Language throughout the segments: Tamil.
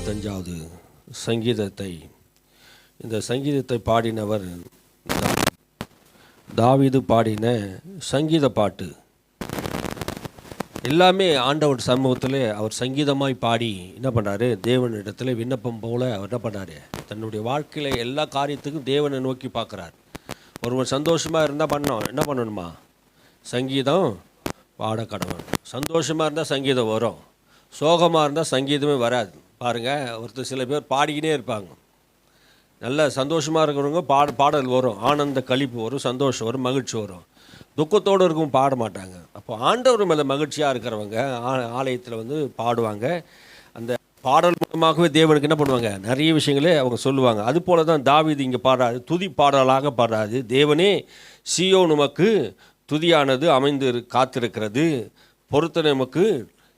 25வது சங்கீதத்தை இந்த சங்கீதத்தை பாடினவர் தாவீது பாடின சங்கீத பாட்டு எல்லாமே ஆண்டவர் சமூகத்தில் அவர் சங்கீதமாய் பாடி என்ன பண்ணுறாரு, தேவனிடத்தில் விண்ணப்பம் போல் அவர் என்ன பண்ணார், தன்னுடைய வாழ்க்கையில் எல்லா காரியத்துக்கும் தேவனை நோக்கி பார்க்குறார். ஒருவன் சந்தோஷமாக இருந்தால் என்ன பண்ணணுமா, சங்கீதம் பாட கடவுள். சந்தோஷமாக இருந்தால் சங்கீதம் வரும், சோகமாக இருந்தால் சங்கீதமே வராது. பாருங்கள், ஒருத்தர் சில பேர் பாடிக்கினே இருப்பாங்க. நல்ல சந்தோஷமாக இருக்கிறவங்க பாடல் வரும், ஆனந்த களிப்பு வரும், சந்தோஷம் வரும், மகிழ்ச்சி வரும். துக்கத்தோடு இருக்கும் பாட மாட்டாங்க. அப்போ ஆண்டவர் மேலே மகிழ்ச்சியாக இருக்கிறவங்க ஆலயத்தில் பாடுவாங்க. அந்த பாடல் மூலமாகவே தேவனுக்கு என்ன பண்ணுவாங்க, நிறைய விஷயங்களே அவங்க சொல்லுவாங்க. அது போல தான் தாவீது இங்கே பாடுறாரு, துதி பாடலாக பாடுறாரு. தேவனே, சீயோன் உமக்கு துதியானது அமைந்து காத்திருக்கிறது, பொருத்தனை உமக்கு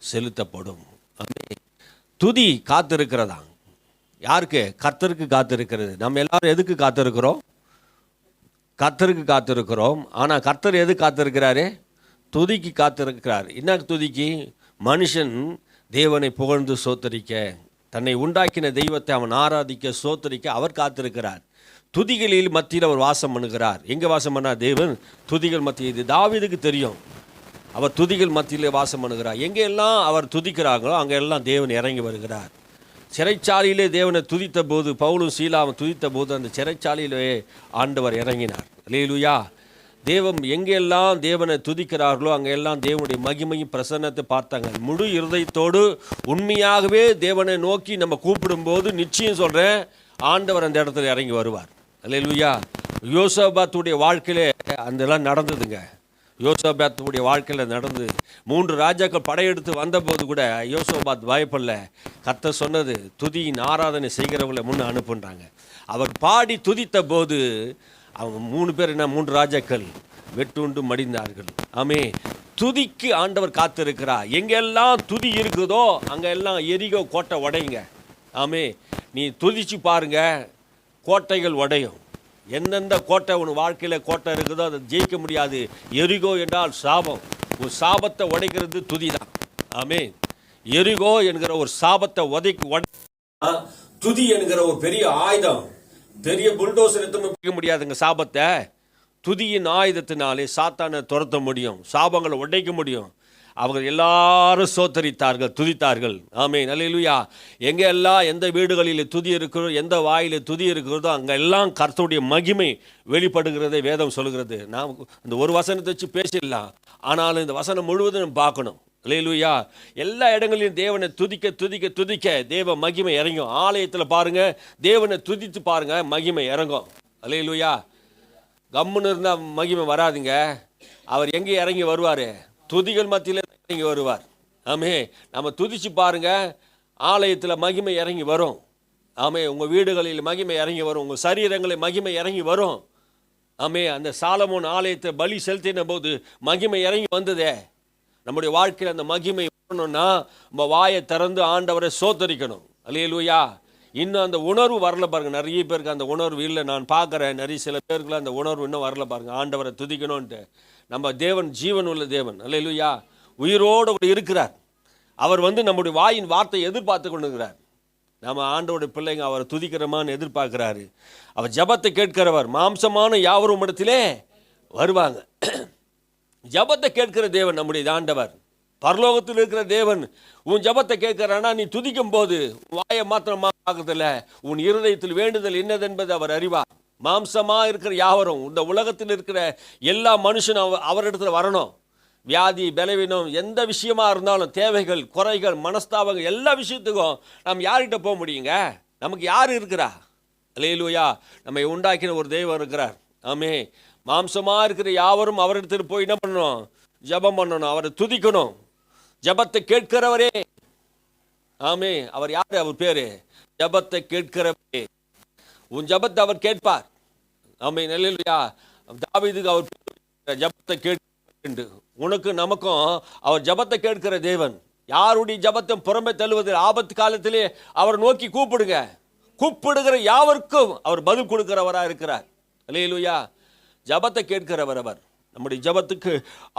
செலுத்தப்படும். துதி காத்திருக்கிறதா யாருக்கு? கர்த்தருக்கு காத்திருக்கிறது. நம்ம எல்லாரும் எதுக்கு காத்திருக்கிறோம்? கர்த்தருக்கு காத்திருக்கிறோம். ஆனால் கர்த்தர் எது காத்திருக்கிறாரு? துதிக்கு காத்திருக்கிறார். என்ன துதிக்கு? மனுஷன் தேவனை புகழ்ந்து சோத்தரிக்க, தன்னை உண்டாக்கின தெய்வத்தை அவன் ஆராதிக்க சோத்தரிக்க அவர் காத்திருக்கிறார். துதிகளில் மத்தியில் அவர் வாசம் பண்ணுகிறார். எங்கே வாசம் பண்ணார் தேவன்? துதிகள் மத்தியில். இது தாவீதுக்கு தெரியும். அவர் துதிகள் மத்தியிலே வாசம் பண்ணுகிறார். எங்கெல்லாம் அவர் துதிக்கிறார்களோ அங்கெல்லாம் தேவன் இறங்கி வருகிறார். சிறைச்சாலையிலே தேவனை துதித்த போது, பவுலும் சீலாவும் துதித்த போது அந்த சிறைச்சாலையிலே ஆண்டவர் இறங்கினார். அல்லேலூயா. தேவன் எங்கெல்லாம் தேவனை துதிக்கிறார்களோ அங்கெல்லாம் தேவனுடைய மகிமையும் பிரசன்னத்தை பார்த்தாங்க. முழு இருதயத்தோடு உண்மையாகவே தேவனை நோக்கி நம்ம கூப்பிடும்போது நிச்சயம் சொல்கிறேன், ஆண்டவர் அந்த இடத்துல இறங்கி வருவார். அல்லேலூயா. யோசபாத்துடைய வாழ்க்கையிலே அதெல்லாம் நடந்ததுங்க. யோசபாத்துடைய வாழ்க்கையில் நடந்து 3 ராஜாக்கள் படையெடுத்து வந்தபோது கூட யோசபாத் பயப்படல. கர்த்தர் சொன்னது, துதியின் ஆராதனை செய்கிறவங்களை முன்னே அனுப்புன்றாங்க. அவர் பாடி துதித்த போது அவங்க 3 பேர் 3 ராஜாக்கள் வெட்டுண்டு மடிந்தார்கள். ஆமே, துதிக்கு ஆண்டவர் காத்திருக்கிறார். எங்கெல்லாம் துதி இருக்குதோ அங்கெல்லாம் எரிகோ கோட்டை உடையுங்க. ஆமே, நீ துதிச்சு பாருங்க, கோட்டைகள் உடையும். எந்தெந்த கோட்டை உன் வாழ்க்கையில் கோட்டை இருக்குதோ அதை ஜெயிக்க முடியாது. எரிகோ என்றால் சாபம். ஒரு சாபத்தை உடைக்கிறது துதி தான். ஆமே, எரிகோ என்கிற ஒரு சாபத்தை துதி என்கிற ஒரு பெரிய ஆயுதம். பெரிய புல்டோசர் எடுத்து பிடிக்க முடியாதுங்க சாபத்தை. துதியின் ஆயுதத்தினாலே சாத்தானை துரத்த முடியும், சாபங்களை உடைக்க முடியும். அவங்க எல்லாரும் சோத்தரித்தார்கள், துதித்தார்கள். ஆமென், அல்லேலூயா. எங்கே எல்லாம் எந்த வீடுகளில் துதி இருக்கிறதோ, எந்த வாயில துதி இருக்கிறதோ அங்கெல்லாம் கர்த்தருடைய மகிமை வெளிப்படுகிறதை வேதம் சொல்கிறது. நான் இந்த ஒரு வசனத்தை வச்சு பேசிடலாம், ஆனாலும் இந்த வசனம் முழுவதும் பார்க்கணும். அல்லேலூயா. எல்லா இடங்களிலும் தேவனை துதிக்க துதிக்க துதிக்க தேவ மகிமை இறங்கும். ஆலயத்தில் பாருங்க, தேவனை துதித்து பாருங்க, மகிமை இறங்கும். அல்லேலூயா. கம்முன்னு இருந்தால் மகிமை வராதுங்க. அவர் எங்கே இறங்கி வருவார்? துதிகள் மத்தியில் இறங்கி வருவார். ஆமே, நம்ம துதிச்சு பாருங்க, ஆலயத்தில் மகிமை இறங்கி வரும். ஆமே, உங்கள் வீடுகளில் மகிமை இறங்கி வரும், உங்கள் சரீரங்களில் மகிமை இறங்கி வரும். ஆமே, அந்த சாலமோன் ஆலயத்தை பலி செலுத்தின போது மகிமை இறங்கி வந்ததே. நம்முடைய வாழ்க்கையில் அந்த மகிமை வரணும்னா நம்ம வாயை திறந்து ஆண்டவரை சோத்தரிக்கணும். அல்லேலூயா. இன்னும் அந்த உணர்வு வரல பாருங்க. நிறைய பேருக்கு அந்த உணர்வு இல்லை. நான் பார்க்குறேன், நிறைய சில பேருக்குலாம் அந்த உணர்வு இன்னும் வரல பாருங்க, ஆண்டவரை துதிக்கணும்ன்ட்டு. நம்ம தேவன் ஜீவன் உள்ள தேவன். அல்லேலூயா. உயிரோடு இருக்கிறார். அவர் நம்முடைய வாயின் வார்த்தையை எதிர்பார்த்து கொண்டு இருக்கிறார். நம்ம ஆண்டோடைய பிள்ளைங்க அவரை துதிக்கிறமான்னு எதிர்பார்க்கிறாரு. அவர் ஜபத்தை கேட்கிறவர். மாம்சமான யாவரும் இடத்திலே வருவாங்க. ஜபத்தை கேட்கிற தேவன் நம்முடைய ஆண்டவர். பரலோகத்தில் இருக்கிற தேவன் உன் ஜபத்தை கேட்கிறானா, நீ துதிக்கும் போது வாயை மாத்திரமா பார்க்கறதில்ல, உன் இருதயத்தில் வேண்டுதல் என்னதென்பது அவர் அறிவார். மாம்சமா இருக்கிற யாவரும், இந்த உலகத்தில் இருக்கிற எல்லா மனுஷனும் அவரிடத்துல வரணும். வியாதி, பலவீனம், எந்த விஷயமா இருந்தாலும், தேவைகள், குறைகள், மனஸ்தாபங்கள், எல்லா விஷயத்துக்கும் நாம் யார்கிட்ட போக முடியுங்க? நமக்கு யார் இருக்கிறா? அல்லேலூயா. நம்மை உண்டாக்கின ஒரு தெய்வம் இருக்கிறார். ஆமே, மாம்சமா இருக்கிற யாவரும் அவரிடத்தில் போய் என்ன பண்ணணும்? ஜபம் பண்ணணும், அவரை துதிக்கணும். ஜபத்தை கேட்கிறவரே. ஆமே, அவர் யாரு? அவர் பேரு ஜபத்தை கேட்கிறவரே. உன் ஜபத்தை அவர் கேட்பார். ஆமென், அல்லேலூயா. தாவீதுக்கு அவர் ஜபத்தை கேட்க, உனக்கு நமக்கும் அவர் ஜபத்தை கேட்கிற தேவன். யாருடைய ஜபத்தை புறமே தள்ளுவது? ஆபத்து காலத்திலே அவர் நோக்கி கூப்பிடுங்க. கூப்பிடுகிற யாவருக்கும் அவர் பதில் கொடுக்கிறவராக இருக்கிறார். அல்லேலூயா. ஜபத்தை கேட்கிறவர் அவர். நம்முடைய ஜபத்துக்கு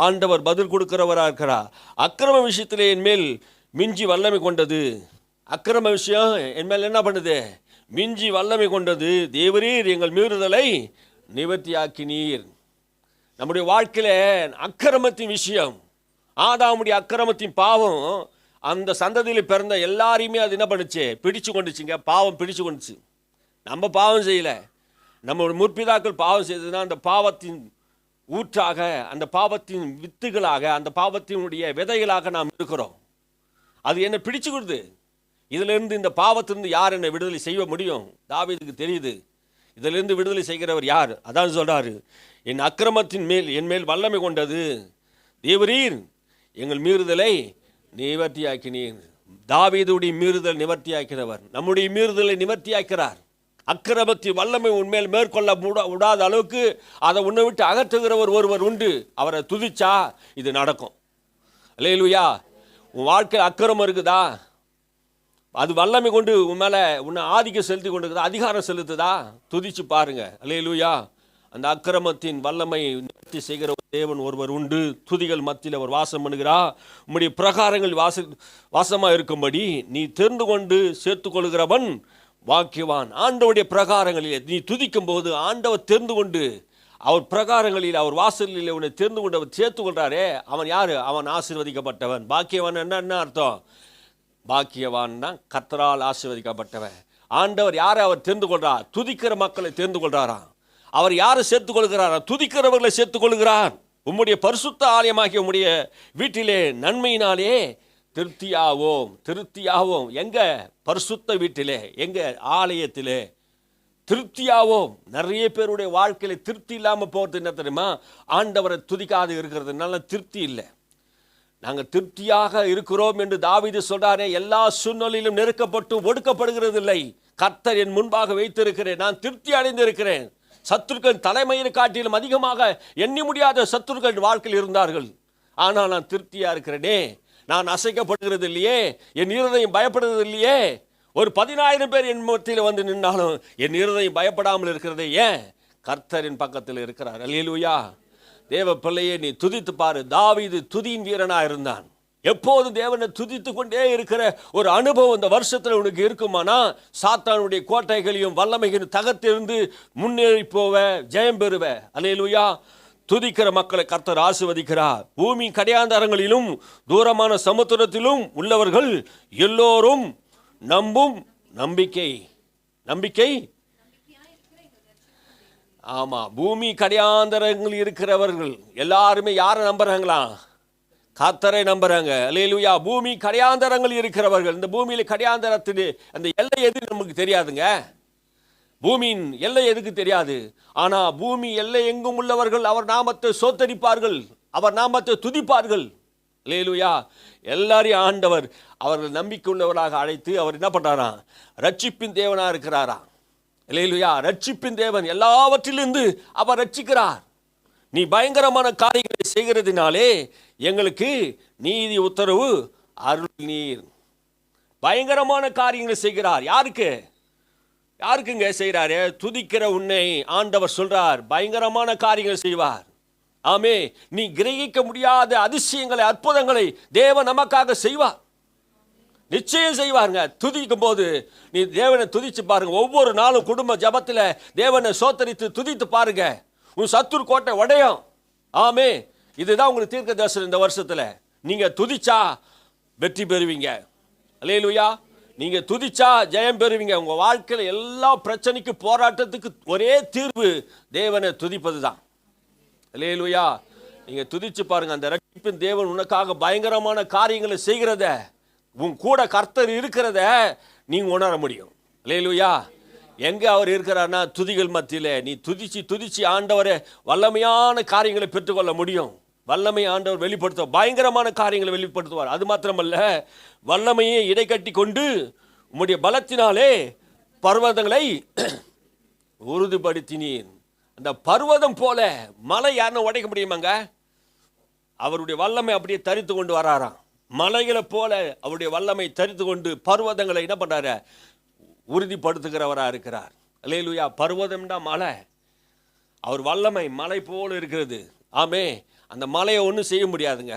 ஆண்டவர் பதில் கொடுக்கிறவராக இருக்கிறார். அக்கிரம விஷயத்திலே என் மேல் மிஞ்சி வல்லமை கொண்டது. அக்கிரம விஷயம் என் மேல் என்ன பண்ணுது? மிஞ்சி வல்லமை கொண்டது. தேவரீர் எங்கள் மீறுதலை நிவர்த்தியாக்கினீர். நம்முடைய வாழ்க்கையில் அக்கிரமத்தின் விஷயம், ஆதாமுடைய அக்கிரமத்தின் பாவம் அந்த சந்ததியில் பிறந்த எல்லாரையுமே அது என்ன பண்ணுச்சு? பிடிச்சு கொண்டுச்சுங்க. பாவம் பிடிச்சு கொண்டுச்சு. நம்ம பாவம் செய்யலை, நம்ம முற்பிதாக்கள் பாவம் செய்ததுன்னா அந்த பாவத்தின் ஊற்றாக, அந்த பாவத்தின் வித்துகளாக, அந்த பாவத்தினுடைய விதைகளாக நாம் இருக்கிறோம். அது என்னை பிடிச்சு கொடுது. இதிலிருந்து, இந்த பாவத்திலிருந்து யார் என்னை விடுதலை செய்ய முடியும்? தாவீதுக்கு தெரியுது, இதிலிருந்து விடுதலை செய்கிறவர் யார்? அதான் சொல்றாரு, என் அக்கிரமத்தின் மேல் என் மேல் வல்லமை கொண்டது. தேவரீர் எங்கள் மீறுதலை நிவர்த்தியாக்கினீர். தாவீதுடைய மீறுதல் நிவர்த்தியாக்கிறவர் நம்முடைய மீறுதலை நிவர்த்தியாக்கிறார். அக்கிரமத்தின் வல்லமை உண்மையில் மேற்கொள்ள விடாத அளவுக்கு அதை உன்னை விட்டு அகற்றுகிறவர் ஒருவர் உண்டு. அவரை துதிச்சா இது நடக்கும். அல்லேலூயா. உன் வாழ்க்கை அக்கிரமம் இருக்குதா? அது வல்லமை கொண்டு உன் மேலே உன்னை ஆதிக்கம் செலுத்தி கொண்டு இருக்குதா? அதிகாரம் செலுத்துதா? துதிச்சு பாருங்க. அல்லேலூயா. அந்த அக்கிரமத்தின் வல்லமை நிவர்த்தி செய்கிற தேவன் ஒருவர் உண்டு. துதிகள் மத்தியில் அவர் வாசம் பண்ணுகிறா. உம்முடைய பிரகாரங்கள் வாசமாக இருக்கும்படி நீ தெரிந்து கொண்டு சேர்த்து கொள்கிறவன் வாக்கியவான். ஆண்டவருடைய பிரகாரங்களில் நீ துதிக்கும் போது ஆண்டவர் தெரிந்து கொண்டு அவர் பிரகாரங்களில் அவர் வாசலில் உன்னை தெரிந்து கொண்டு அவர் சேர்த்து கொள்றாரே, அவன் யாரு? அவன் ஆசீர்வதிக்கப்பட்டவன். பாக்கியவான் என்ன அர்த்தம்? பாக்கியவான் தான் கர்த்தரால் ஆசீர்வதிக்கப்பட்டவன். ஆண்டவர் யாரை அவர் தெரிந்து கொள்றார்? துதிக்கிற மக்களை தெரிந்து கொள்றாராம். அவர் யாரை சேர்த்துக் கொள்கிறாரா? துதிக்கிறவர்களை சேர்த்துக் கொள்கிறார். உம்முடைய பரிசுத்த ஆலயமாகிய உம்முடைய வீட்டிலே நன்மையினாலே திருப்தியாவோம். எங்க? பரிசுத்த வீட்டிலே, எங்க? ஆலயத்திலே திருப்தியாவோம். நிறைய பேருடைய வாழ்க்கையில திருப்தி இல்லாமல் போகிறது என்ன தெரியுமா? ஆண்டவரை துதிக்காது இருக்கிறதுனால திருப்தி இல்லை. நாங்கள் திருப்தியாக இருக்கிறோம் என்று தாவீது சொல்றாரே, எல்லா சூழ்நிலையிலும் நெருக்கப்பட்டு ஒடுக்கப்படுகிறது இல்லை. கர்த்தர் என் முன்பாக வைத்திருக்கிறேன், நான் திருப்தி அடைந்திருக்கிறேன். சத்துருக்கள் தலைமையை காட்டிலும் அதிகமாக எண்ணி முடியாத சத்துருக்கள் வாழ்க்கையில் இருந்தார்கள். ஆனால் நான் திருப்தியா இருக்கிறேனே, நான் அசைக்கப்படுகிறது இல்லையே, என் இருதயம் பயப்படுறது இல்லையே. ஒரு 10,000 பேர் என் மத்தியில் வந்து நின்றாலும் என் இருதயம் பயப்படாமல் இருக்கிறதே. ஏன்? கர்த்தரின் பக்கத்தில் இருக்கிறார். அல்லேலூயா. தேவ பிள்ளையே, நீ துதித்து பாரு. தாவீது துதியின் வீரனா இருந்தான். எப்போதும் தேவனை துதித்து கொண்டே இருக்கிற ஒரு அனுபவம் இந்த வருஷத்தில் உனக்கு இருக்குமானா, சாத்தானுடைய கோட்டைகளையும் வல்லமைகளையும் தகர்த்திருந்து முன்னேறி போவ, ஜெயம் பெறுவ. அல்லேலூயா. துதிக்கிற மக்களை கர்த்தர் ஆசீர்வதிக்கிறார். பூமி கடையாந்தரங்களிலும் தூரமான சமுத்திரத்திலும் உள்ளவர்கள் எல்லோரும் நம்பும் நம்பிக்கை. ஆமா, பூமி கடையாந்தரங்கள் இருக்கிறவர்கள் எல்லாருமே யாரை நம்புறாங்களா? கர்த்தரை நம்புறாங்க. அல்லேலூயா. பூமி கடையாந்தரங்கள் இருக்கிறவர்கள், இந்த பூமியில கடையாந்தரத்தின் அந்த எல்லை எது நமக்கு தெரியாதுங்க. பூமியின் எல்லை எதுக்கு தெரியாது. ஆனா பூமி எல்லை எங்கும் உள்ளவர்கள் அவர் நாமத்தை சோத்தரிப்பார்கள், அவர் நாமத்தை துதிப்பார்கள். அல்லேலூயா. எல்லாரையும் ஆண்டவர் அவர்கள் நம்பிக்கை உள்ளவராக அழைத்து அவர் என்ன பண்றாராம்? ரட்சிப்பின் தேவனா இருக்கிறாரா? அல்லேலூயா. ரட்சிப்பின் தேவன், எல்லாவற்றிலிருந்து அவர் ரட்சிக்கிறார். நீ பயங்கரமான காரியங்களை செய்கிறதுனாலே எங்களுக்கு நீதி உத்தரவு அருள் நீர். பயங்கரமான காரியங்களை செய்கிறார். யாருக்குங்க செய்கிறாரு? துதிக்கிற உன்னை ஆண்டவர் சொல்றார், பயங்கரமான காரியங்கள் செய்வார். ஆமே, நீ கிரகிக்க முடியாத அதிசயங்களை, அற்புதங்களை தேவன் நமக்காக செய்வார். நிச்சயம் செய்வாருங்க. துதிக்கும் போது நீ தேவனை துதிச்சு பாருங்க. ஒவ்வொரு நாளும் குடும்ப ஜபத்தில் தேவனை சோத்தரித்து துதித்து பாருங்க. உன் சத்துரு கோட்டை உடையும். ஆமே, இதுதான் உங்களுக்கு தீர்க்க தரிசனம். இந்த வருஷத்துல நீங்க துதிச்சா வெற்றி பெறுவீங்க. அல்லேலூயா. நீங்க துதிச்சா ஜெயம் பெறுவீங்க. உங்க வாழ்க்கையில எல்லா பிரச்சனைக்கு, போராட்டத்துக்கு ஒரே தீர்வு தேவனை துதிப்பது தான். அல்லேலூயா. நீங்க துதிச்சு பாருங்க. அந்த ரட்சிப்பின் தேவன் உனக்காக பயங்கரமான காரியங்களை செய்கிறத, உன் கூட கர்த்தர் இருக்கிறத நீங்க உணர முடியும். அல்லேலூயா. எங்க அவர் இருக்கிறார்னா துதிகள் மத்தியில நீ துதிச்சு ஆண்டவரை வல்லமையான காரியங்களை பெற்றுக்கொள்ள முடியும். வல்லமை ஆண்டவர் வெளிப்படுத்த பயங்கரமான காரியங்களை வெளிப்படுத்துவார். அது மாத்திரமல்ல, வல்லமையை இடைக்கட்டி கொண்டு உம்முடைய பலத்தினாலே பர்வதங்களை உறுதிப்படுத்தினீர். அந்த பர்வதம் போல மலை யாருன்னு உடைக்க முடியுமாங்க? அவருடைய வல்லமை அப்படியே தரித்து கொண்டு வராராம். மலைகளை போல அவருடைய வல்லமை தரித்து கொண்டு பர்வதங்களை என்ன பண்றாரு? உறுதிப்படுத்துகிறவராக இருக்கிறார். அல்லேலூயா. பர்வதம்னா மலை, அவர் வல்லமை மலை போல இருக்கிறது. ஆமே, அந்த மலையை ஒன்றும் செய்ய முடியாதுங்க.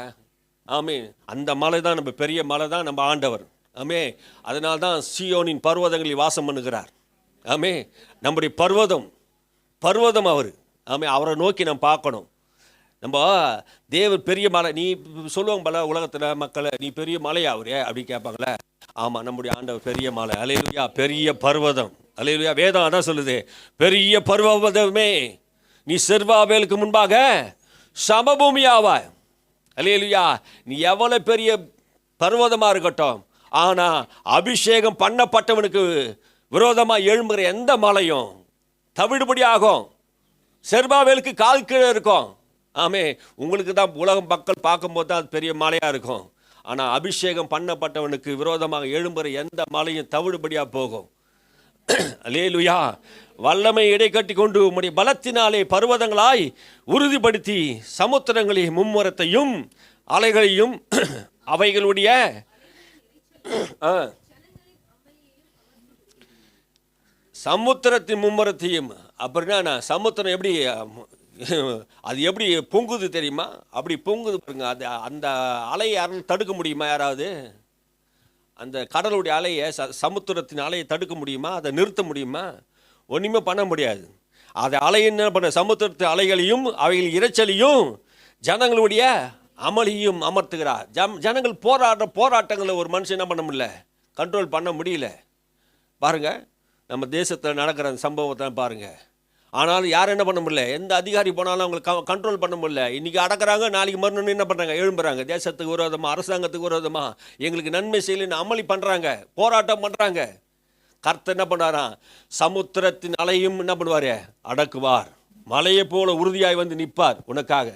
ஆமே, அந்த மலை தான் நம்ம பெரிய மலை தான் நம்ம ஆண்டவர். ஆமே. அதனால்தான் சீயோனின் பர்வதங்களில் வாசம் பண்ணுகிறார். ஆமே. நம்முடைய பர்வதம் அவர். ஆமே. அவரை நோக்கி நம்ம பார்க்கணும். நம்ம தேவர் பெரிய மலை, நீ சொல்லுவாங்க பல உலகத்தில் மக்களை, நீ பெரிய மலையா அவரே அப்படி கேட்பாங்களே. ஆமாம், நம்முடைய ஆண்டவர் பெரிய மலை. அல்லேலூயா. பெரிய பர்வதம். அல்லேலூயா. வேதம் அதான் சொல்லுது, பெரிய பர்வதமே நீ செர்பாபேலுக்கு முன்பாக சமபூமியாவாய். அல்லேலூயா. நீ எவ்வளோ பெரிய பர்வதமாக இருக்கட்டும், ஆனால் அபிஷேகம் பண்ணப்பட்டவனுக்கு விரோதமாக எழும்புகிற எந்த மலையும் தவிடுபடி ஆகும். செர்பாபேலுக்கு கால் கீழே இருக்கும். ஆமே. உங்களுக்கு தான் உலகம் மக்கள் பார்க்கும்போது தான் அது பெரிய மலையாக இருக்கும். ஆனால் அபிஷேகம் பண்ணப்பட்டவனுக்கு விரோதமாக எழும்புகிற எந்த மலையும் தவிடுபடியாக போகும். அல்லேலூயா. வல்லமை இடை கட்டி கொண்டு உம்முடைய பலத்தினாலே பர்வதங்களாய் உறுதிப்படுத்தி சமுத்திரங்களின் மும்முரத்தையும் அலைகளையும் அவைகளுடைய சமுத்திரத்தின் மும்முரத்தையும். அப்படின்னா சமுத்திரம் எப்படி, அது எப்படி பொங்குது தெரியுமா? அப்படி பொங்குது பாருங்க. அது அந்த அலையை யாரும் தடுக்க முடியுமா? யாராவது அந்த கடலுடைய அலையை, சமுத்திரத்தின் அலையை தடுக்க முடியுமா? அதை நிறுத்த முடியுமா? ஒன்றுமே பண்ண முடியாது. அதை அலை என்ன பண்ண, சமுத்திரத்து அலைகளையும் அவைகள் இரைச்சலையும் ஜனங்களுடைய அமளியும் அமர்த்துகிறார். ஜனங்கள் போராட்டங்களை ஒரு மனுஷன் என்ன பண்ண முடியல, கண்ட்ரோல் பண்ண முடியல. பாருங்க, நம்ம தேசத்தில் நடக்கிற அந்த சம்பவத்தை பாருங்க. ஆனாலும் யாரும் என்ன பண்ண முடியல, எந்த அதிகாரி போனாலும் அவங்களை கண்ட்ரோல் பண்ண முடியல. இன்றைக்கி அடக்கிறாங்க, நாளைக்கு மறுநாள் என்ன பண்ணுறாங்க, எழும்புறாங்க. தேசத்துக்கு விரோதமாக, அரசாங்கத்துக்கு விரோதமாக, எங்களுக்கு நன்மை செய்யலன்னு அமளி பண்ணுறாங்க, போராட்டம் பண்ணுறாங்க. கர்த்தர் என்ன பண்ணாராம், சமுத்திரத்தின் அலையும் என்ன பண்ணுவார், அடக்குவார். மலையை போல உறுதியாய் வந்து நிற்பார் உனக்காக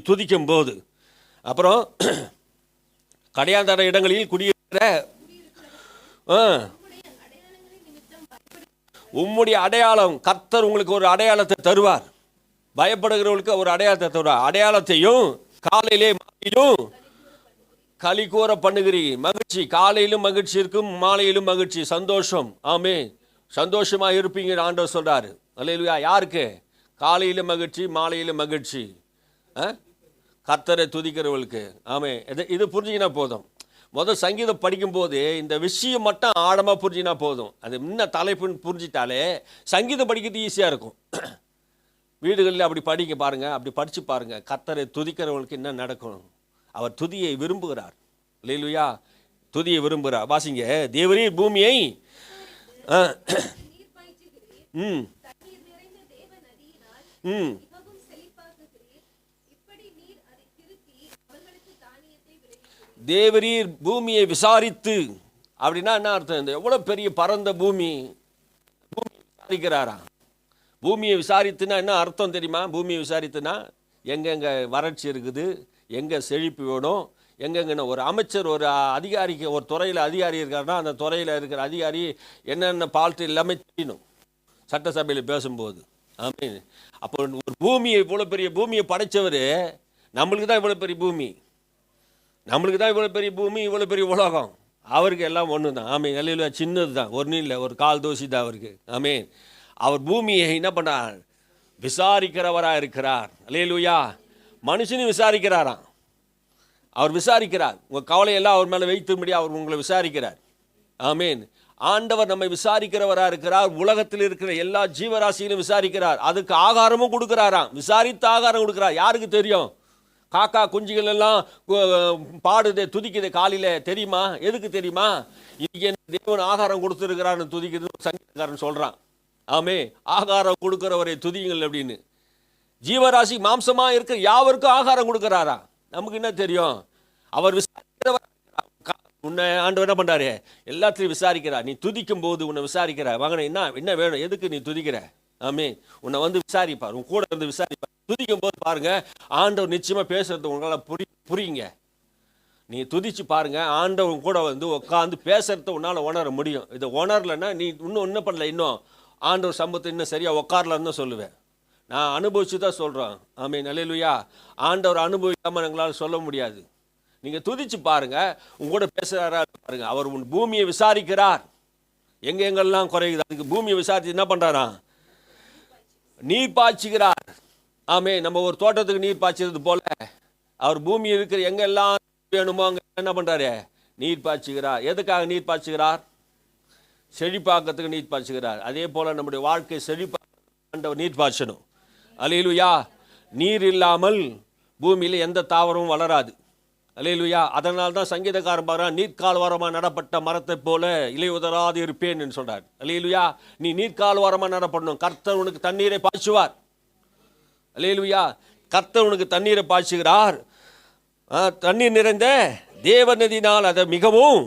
துதிக்கும் போது. அப்புறம் கடையாந்தர இடங்களில் குடியிருக்கிற உம்முடைய அடையாளம், கர்த்தர் உங்களுக்கு ஒரு அடையாளத்தை தருவார். பயப்படுகிறவர்களுக்கு ஒரு அடையாளத்தை தருவார். அடையாளத்தையும் காலையிலே மாலையிலும் களி கூற பண்ணுகிறீர். மகிழ்ச்சி, காலையிலும் மகிழ்ச்சி இருக்கும், மாலையிலும் மகிழ்ச்சி, சந்தோஷம். ஆமே. சந்தோஷமா இருப்பீங்க ஆண்டவர் சொல்றாரு. அல்லேலூயா. யாருக்கு? காலையிலும் மகிழ்ச்சி, மாலையிலும் மகிழ்ச்சி. கர்த்தரை துதிக்கிறவர்களுக்கு. ஆமே. இது புரிஞ்சிக்கினா போதும். முதல் சங்கீதம் படிக்கும்போது இந்த விஷயம் மட்டும் ஆழமாக புரிஞ்சினா போதும். அது இன்னும் தலைப்புன்னு புரிஞ்சிட்டாலே சங்கீதம் படிக்கிறது ஈஸியாக இருக்கும். வீடுகளில் அப்படி படிக்க பாருங்கள், அப்படி படித்து பாருங்கள். கர்த்தரை துதிக்கிறவங்களுக்கு என்ன நடக்கும். அவர் துதியை விரும்புகிறார். அல்லேலூயா. துதியை விரும்புகிறார். வாசிங்க, தேவரீர் பூமியை தேவரீர் பூமியை விசாரித்து, அப்படின்னா என்ன அர்த்தம்? இந்த எவ்வளோ பெரிய பரந்த பூமி, பூமியை விசாரிக்கிறாரா? பூமியை விசாரித்துனா என்ன அர்த்தம் தெரியுமா? பூமியை விசாரித்துனா எங்கெங்கே வறட்சி இருக்குது, எங்கே செழிப்பு வேணும், எங்கெங்கன்னா ஒரு அமைச்சர், ஒரு அதிகாரிக்கு, ஒரு துறையில் அதிகாரி இருக்காருன்னா அந்த துறையில் இருக்கிற அதிகாரி என்னென்ன பால்ட்டு எல்லாமே தெரியணும் சட்டசபையில் பேசும்போது. ஆமீன். அப்போ ஒரு பூமியை, இவ்வளோ பெரிய பூமியை படைத்தவர், நம்மளுக்கு தான் இவ்வளோ பெரிய பூமி, நம்மளுக்கு தான் இவ்வளோ பெரிய பூமி, இவ்வளோ பெரிய உலகம். அவருக்கு எல்லாம் ஒன்று தான். ஆமீன். அல்லேலூயா. சின்னது தான், ஒன்றும் இல்லை, ஒரு கால் தோசி தான் அவருக்கு. ஆமீன். அவர் பூமியை என்ன பண்ணார், விசாரிக்கிறவராக இருக்கிறார். அல்லேலூயா. மனுஷனையும் விசாரிக்கிறாராம். அவர் விசாரிக்கிறார். உங்கள் கவலையெல்லாம் அவர் மேலே வைத்தும்படி அவர் உங்களை விசாரிக்கிறார். ஆமீன். ஆண்டவர் நம்மை விசாரிக்கிறவராக இருக்கிறார். உலகத்தில் இருக்கிற எல்லா ஜீவராசிகளையும் விசாரிக்கிறார். அதுக்கு ஆகாரமும் கொடுக்குறாராம். விசாரித்து ஆகாரம் கொடுக்குறார். யாருக்கு தெரியும்? காக்கா குஞ்சுகள் எல்லாம் பாடுதே, துதிக்குது காலையில், தெரியுமா? எதுக்கு தெரியுமா? இன்னைக்கு என்ன தேவன் ஆகாரம் கொடுத்துருக்கிறான்னு துதிக்குது சங்கீதக்காரன் சொல்கிறான். ஆமே. ஆகாரம் கொடுக்குறவரை துதியுங்கள் அப்படின்னு. ஜீவராசி மாம்சமாக இருக்கிற யாவருக்கும் ஆகாரம் கொடுக்குறாரா? நமக்கு என்ன தெரியும்? அவர் விசாரிக்கிறவர். உன்னை ஆண்டவர் என்ன பண்ணுறாரு, எல்லாத்தையும் விசாரிக்கிறார். நீ துதிக்கும் போது உன்னை விசாரிக்கிற, வாங்கின என்ன வேணும், எதுக்கு நீ துதிக்கிற? ஆமே. உன்னை வந்து விசாரிப்பார், உன் கூட வந்து விசாரிப்பார். துதிக்கும் போது பாருங்க, ஆண்டவர் நிச்சயமாக பேசுறது உங்களால் புரியுங்க. நீ துதிச்சு பாருங்க, ஆண்டவர் கூட வந்து உட்காந்து பேசுறத உன்னால் உணர முடியும். இதை உணரலைன்னா நீ இன்னும் என்ன பண்ணல, இன்னும் ஆண்டவர் சம்பவத்தை இன்னும் சரியாக உட்காரலன்னு தான் சொல்லுவேன். நான் அனுபவிச்சு தான் சொல்கிறேன். ஆமீன். அல்லேலூயா. ஆண்டவர் அனுபவிக்காமல் எங்களால் சொல்ல முடியாது. நீங்கள் துதிச்சு பாருங்க, உங்க கூட பேசுகிறாரா பாருங்க. அவர் உன் பூமியை விசாரிக்கிறார். எங்கெங்கெல்லாம் குறையுது அதுக்கு பூமியை விசாரித்து என்ன பண்ணுறாரா, நீர் பாய்ச்சுகிறார். ஆமே. நம்ம ஒரு தோட்டத்துக்கு நீர் பாய்ச்சது போல அவர் பூமி இருக்கிற எங்கெல்லாம் வேணுமோ அங்கே என்ன பண்ணுறாரு, நீர் பாய்ச்சுகிறார். எதுக்காக நீர் பாய்ச்சுகிறார்? செழிப்பாக்கத்துக்கு நீர் பாய்ச்சுகிறார். அதே போல் நம்முடைய வாழ்க்கை செழிப்பாக நீர் பாய்ச்சணும். அல்லேலூயா. நீர் இல்லாமல் பூமியில் எந்த தாவரமும் வளராது. அல்லேலூயா. அதனால தான் சங்கீதக்காரன் பாரு, நீர்க்கால்வாரமாக நடப்பட்ட மரத்தை போல இலையுதராது இருப்பேன் என்று சொல்றார். அல்லேலூயா. நீ நீர்க்கால்வாரமாக நடப்படணும். கர்த்தர் உனக்கு தண்ணீரை பாய்ச்சுவார். அல்லேலூயா. கர்த்தர் உனக்கு தண்ணீரை பாய்ச்சுகிறார். தண்ணீர் நிறைந்த தேவநதினால் அதை மிகவும்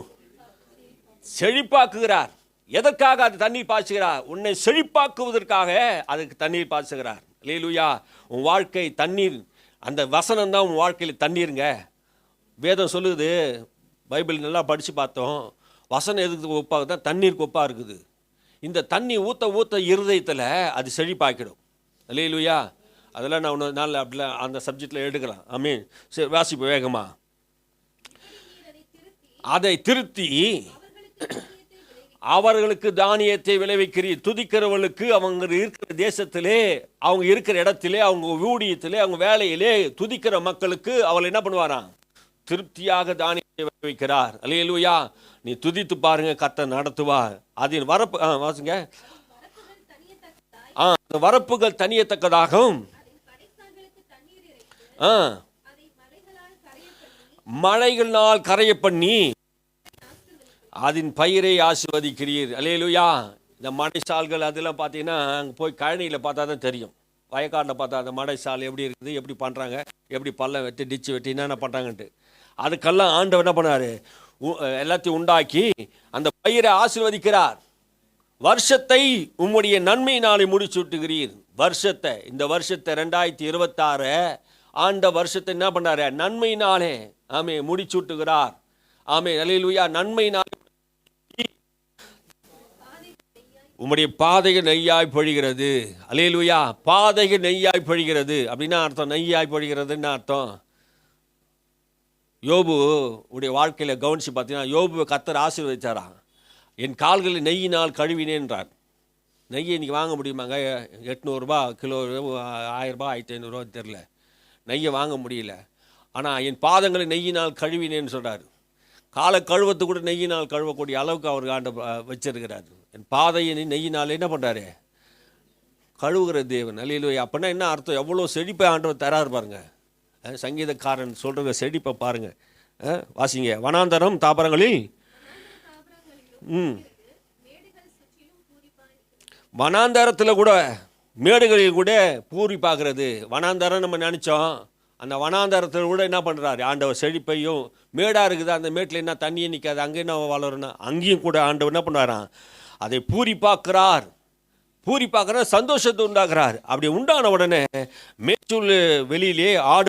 செழிப்பாக்குகிறார். எதற்காக அது தண்ணீர் பாய்ச்சுகிறார்? உன்னை செழிப்பாக்குவதற்காக அதுக்கு தண்ணீர் பாய்ச்சுகிறார். அல்லேலூயா. உன் வாழ்க்கை தண்ணீர், அந்த வசனம் தான் உன் வாழ்க்கையில் தண்ணீருங்க. வேதம் சொல்லுது, பைபிள் நல்லா படித்து பார்த்தோம், வசனம் எதுக்கு ஒப்பாக தான் தண்ணீருக்கு ஒப்பாக இருக்குது. இந்த தண்ணி ஊற்ற ஊற்ற இருதயத்தில் அது செழிப்பாக்கிடும். அல்லேலூயா. அதெல்லாம் நான் ஒன்று நாள் அப்படிலாம் அந்த சப்ஜெக்டில் எடுக்கலாம். ஆமீன். சரி, வாசிப்பு வேகமா. அதை திருத்தி அவர்களுக்கு தானியத்தை விளைவிக்கிறீர். துதிக்கிறவர்களுக்கு அவங்க இருக்கிற தேசத்திலே, அவங்க இருக்கிற இடத்திலே, அவங்க ஊழியத்திலே, அவங்க வேலையிலே துதிக்கிற மக்களுக்கு அவள் என்ன பண்ணுவாராம்? திருப்தியாக தானியத்தை விளைவிக்கிறார். அல்லேலூயா. நீ துதித்து பாருங்க, கர்த்தர் நடத்துவார். அதன் வரப்பு வாசுங்க. வரப்புகள் தனியத்தக்கதாகவும் மழைகளால் கரைய பண்ணி அதன் பயிரை ஆசீர்வதிக்கிறீர். அல்லேலூயா. இந்த மடைசால்கள் அதெல்லாம் பார்த்தீங்கன்னா அங்கே போய் கழனியில் பார்த்தா தான் தெரியும். வயக்காட்டில் பார்த்தா அந்த மடைசால் எப்படி இருக்குது, எப்படி பண்ணுறாங்க, எப்படி பள்ளம் வெட்டி டிச்சு வெட்டி என்னென்ன பண்ணுறாங்கன்ட்டு. அதுக்கெல்லாம் ஆண்டவர் என்ன பண்ணார்? எல்லாத்தையும் உண்டாக்கி அந்த பயிரை ஆசீர்வதிக்கிறார். வருஷத்தை உம்முடைய நன்மையினாலே முடிச்சுட்டுகிறீர். வருஷத்தை, இந்த வருஷத்தை 2026 ஆண்ட வருஷத்தை என்ன பண்ணாரு? நன்மையினாலே ஆமே முடிச்சுட்டுகிறார். ஆமே. அல்லேலூயா. நன்மையினாலே உம்முடைய பாதைகள் நெய்யாய் பொழிகிறது. அல்லேலூயா. பாதைகள் நெய்யாய் பொழிகிறது அப்படின்னா அர்த்தம், நெய்யாய் பொழிகிறதுன்னு அர்த்தம். யோபு உடைய வாழ்க்கையில் கவனித்து பார்த்தீங்கன்னா, யோபுவை கர்த்தர் ஆசீர்வதிச்சாரா? என் கால்களை நெய்யினால் கழுவினேன்றார். நெய்யை இன்றைக்கி வாங்க முடியுமாங்க? 800 ரூபா கிலோ, 1000 ரூபா, 1500 தெரில, நெய்யை வாங்க முடியல. ஆனால் என் பாதங்களை நெய்யினால் கழுவினேன்னு சொல்கிறார். காலை கழுவத்து கூட நெய்யினால் கழுவக்கூடிய அளவுக்கு அவருக்கு ஆண்ட வச்சிருக்கிறார். என் பாதையை நெய்யினால் என்ன பண்ணுறாரு? கழுவுகிற தேவன். அல்லேலூயா. அப்படின்னா என்ன அர்த்தம்? எவ்வளோ செழிப்பை ஆண்டவர் தராரு பாருங்க. சங்கீதக்காரன் சொல்கிற செழிப்பை பாருங்க. வாசிங்க. வனாந்தரம் தாபரங்களில் வனாந்தரத்தில் கூட, மேடுகளில் கூட பூரி பார்க்கறது. வனாந்தரம் நம்ம நினச்சோம், அந்த வனாந்தரத்தில் கூட என்ன பண்ணுறாரு ஆண்டவர்? செழிப்பையும், மேடாக இருக்குது அந்த மேட்டில் என்ன தண்ணியே நிற்காது, அங்கே என்ன வளரும்னா அங்கேயும் கூட ஆண்டவர் என்ன பண்ணுறாராம்? அதை பூரி பார்க்குறார். பூரி பார்க்குறார், சந்தோஷத்தை உண்டாக்குறார். அப்படி உண்டான உடனே மேச்சூல் வெளியிலே ஆடு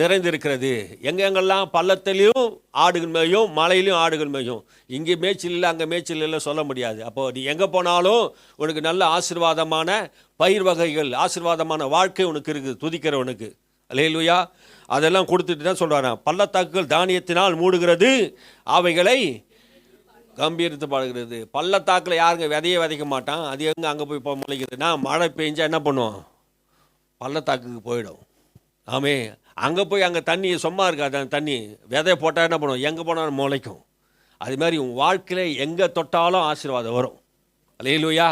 நிறைந்திருக்கிறது. எங்கெங்கெல்லாம் பள்ளத்திலையும் ஆடுகள் மேயும், மலையிலையும் ஆடுகள் மேயும். இங்கே மேய்ச்சல் இல்லை, அங்கே மேய்ச்சல் இல்லை சொல்ல முடியாது. அப்போது நீ எங்கே போனாலும் உனக்கு நல்ல ஆசீர்வாதமான பயிர் வகைகள், ஆசீர்வாதமான வாழ்க்கை உனக்கு இருக்குது துதிக்கிறவனுக்கு. அல்லேலூயா. அதெல்லாம் கொடுத்துட்டு தான் சொல்கிறாராம், பள்ளத்தாக்குகள் தானியத்தினால் மூடுகிறது, அவைகளை கம்பீரத்து பாடுகிறது. பள்ளத்தாக்கில் யாருங்க விதையை விதைக்க மாட்டான், அது எங்கே அங்கே போய் முளைக்குதுன்னா மழை பெஞ்சா என்ன பண்ணுவோம்? பள்ளத்தாக்குக்கு போயிடும். ஆமே. அங்கே போய் அங்கே தண்ணி சும்மா இருக்காது, அந்த தண்ணி விதையை போட்டால் என்ன பண்ணுவோம்? எங்கே போனாலும் முளைக்கும். அது மாதிரி உன் வாழ்க்கையில் எங்கே தொட்டாலும் ஆசீர்வாதம் வரும். அல்லேலூயா.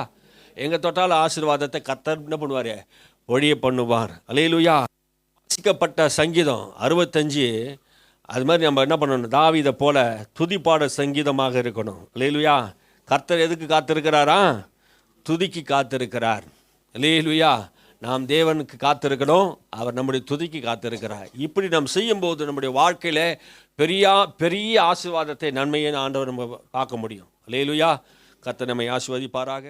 எங்கே தொட்டாலும் ஆசீர்வாதத்தை கர்த்தர் என்ன பண்ணுவார்? ஒழிய பண்ணுவார். அல்லேலூயா. வாசிக்கப்பட்ட சங்கீதம் 65 அது மாதிரி நம்ம என்ன பண்ணணும்? தாவீதை போல துதிப்பாட சங்கீதமாக இருக்கணும். அல்லேலூயா. கர்த்தர் எதுக்கு காத்திருக்கிறாரா? துதிக்கு காத்திருக்கிறார். அல்லேலூயா. நாம் தேவனுக்கு காத்திருக்கணும், அவர் நம்முடைய துதிக்கு காத்திருக்கிறார். இப்படி நாம் செய்யும்போது நம்முடைய வாழ்க்கையில் பெரிய ஆசீர்வாதத்தை, நன்மையை ஆண்டவர் நம்ம பார்க்க முடியும். அல்லேலூயா. கர்த்தர் நம்மை ஆசீர்வதிப்பாராக.